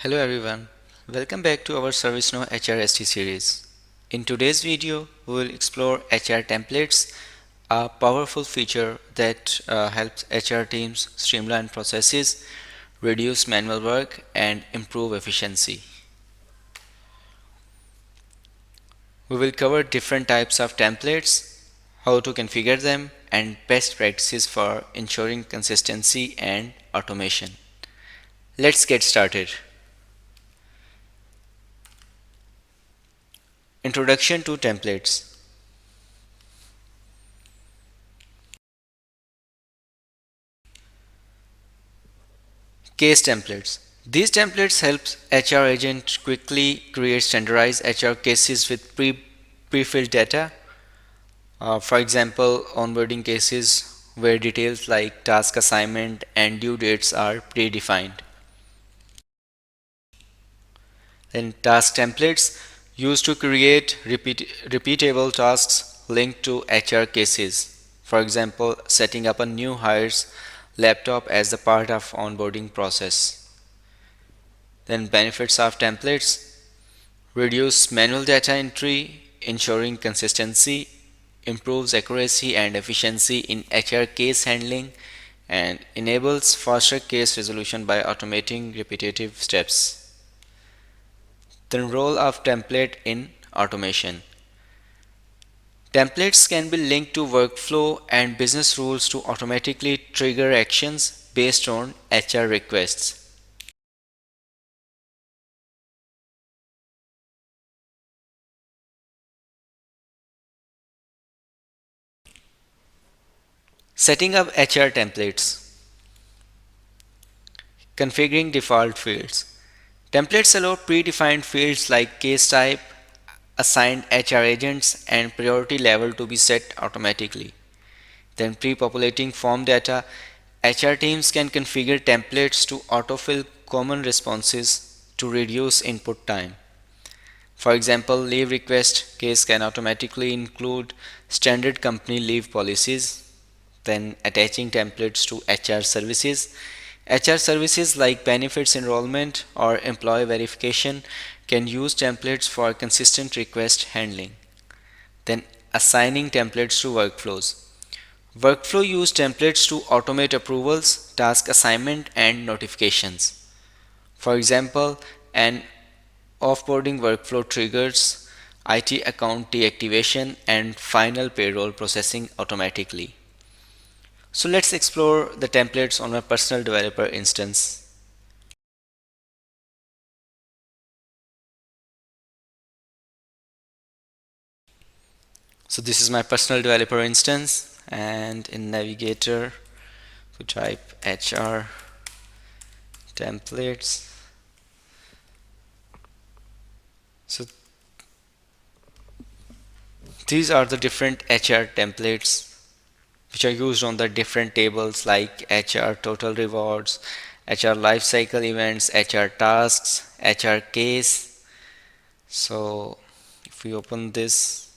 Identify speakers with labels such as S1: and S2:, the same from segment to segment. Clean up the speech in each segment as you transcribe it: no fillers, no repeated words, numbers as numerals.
S1: Hello everyone, welcome back to our ServiceNow HRST series. In today's video, we will explore HR templates, a powerful feature that helps HR teams streamline processes, reduce manual work, and improve efficiency. We will cover different types of templates, how to configure them, and best practices for ensuring consistency and automation. Let's get started. Introduction to templates. Case templates. These templates help HR agent quickly create standardized HR cases with pre-filled data. For example, onboarding cases where details like task assignment and due dates are predefined. Then task templates used to create repeatable tasks linked to HR cases. For example, setting up a new hire's laptop as a part of onboarding process. Then benefits of templates: reduce manual data entry, ensuring consistency, improves accuracy and efficiency in HR case handling, and enables faster case resolution by automating repetitive steps. The role of template in automation. Templates can be linked to workflow and business rules to automatically trigger actions based on HR requests. Setting up HR templates. Configuring default fields. Templates allow predefined fields like case type, assigned HR agents, and priority level to be set automatically. Then pre-populating form data. HR teams can configure templates to autofill common responses to reduce input time. For example, leave request case can automatically include standard company leave policies. Then attaching templates to HR services. HR services like benefits enrollment or employee verification can use templates for consistent request handling. Then assigning templates to workflows. Workflow use templates to automate approvals, task assignment, and notifications. For example, an offboarding workflow triggers IT account deactivation and final payroll processing automatically. So let's explore the templates on my personal developer instance. So this is my personal developer instance, and in Navigator we type HR templates. So these are the different HR templates which are used on the different tables like HR total rewards, HR lifecycle events, HR tasks, HR case. So if we open this,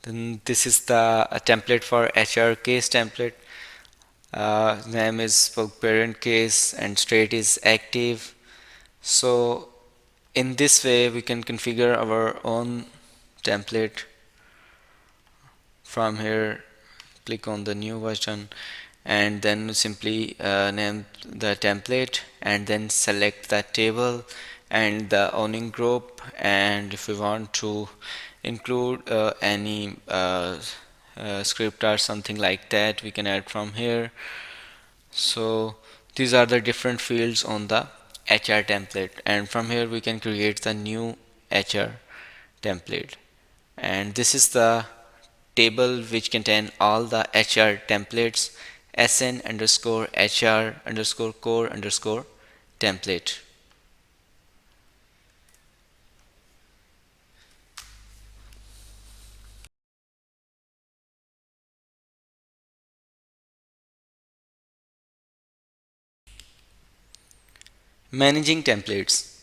S1: then this is the template for HR case template. Name is for parent case and state is active. So in this way we can configure our own template. From here, click on the new version and then simply name the template and then select the table and the owning group, and if we want to include any script or something like that, we can add from here. So these are the different fields on the HR template, and from here we can create the new HR template. And this is the table which contain all the HR templates: sn underscore HR underscore core underscore template. Managing templates.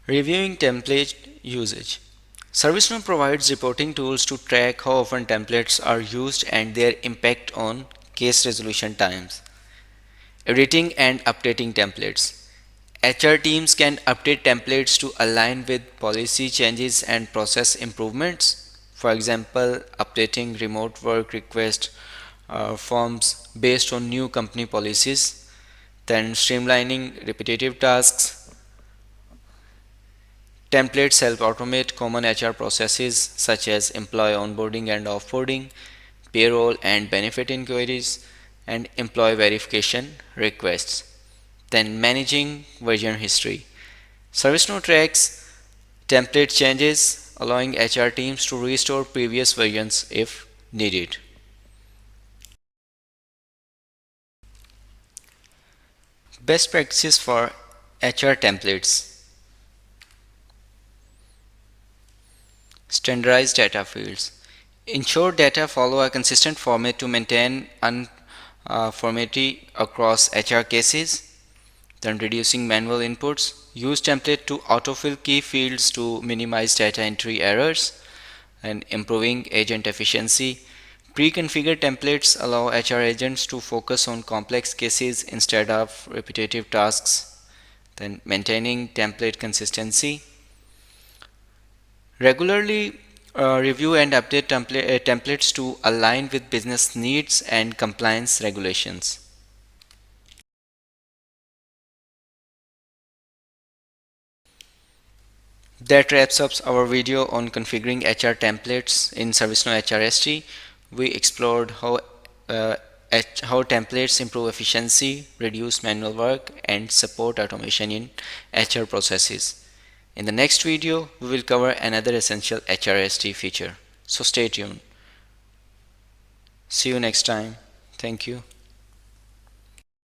S1: Reviewing template usage. ServiceNow provides reporting tools to track how often templates are used and their impact on case resolution times. Editing and updating templates. HR teams can update templates to align with policy changes and process improvements. For example, updating remote work request forms based on new company policies, then streamlining repetitive tasks. Templates help automate common HR processes such as employee onboarding and offboarding, payroll and benefit inquiries, and employee verification requests. Then managing version history. ServiceNow tracks template changes, allowing HR teams to restore previous versions if needed. Best practices for HR templates. Standardized data fields. Ensure data follow a consistent format to maintain uniformity across HR cases. Then reducing manual inputs. Use template to autofill key fields to minimize data entry errors. And improving agent efficiency. Pre-configured templates allow HR agents to focus on complex cases instead of repetitive tasks. Then maintaining template consistency. Regularly review and update templates to align with business needs and compliance regulations. That wraps up our video on configuring HR templates in ServiceNow HRSD. We explored uh, how templates improve efficiency, reduce manual work, and support automation in HR processes. In the next video, we will cover another essential HRSD feature. So stay tuned. See you next time. Thank you.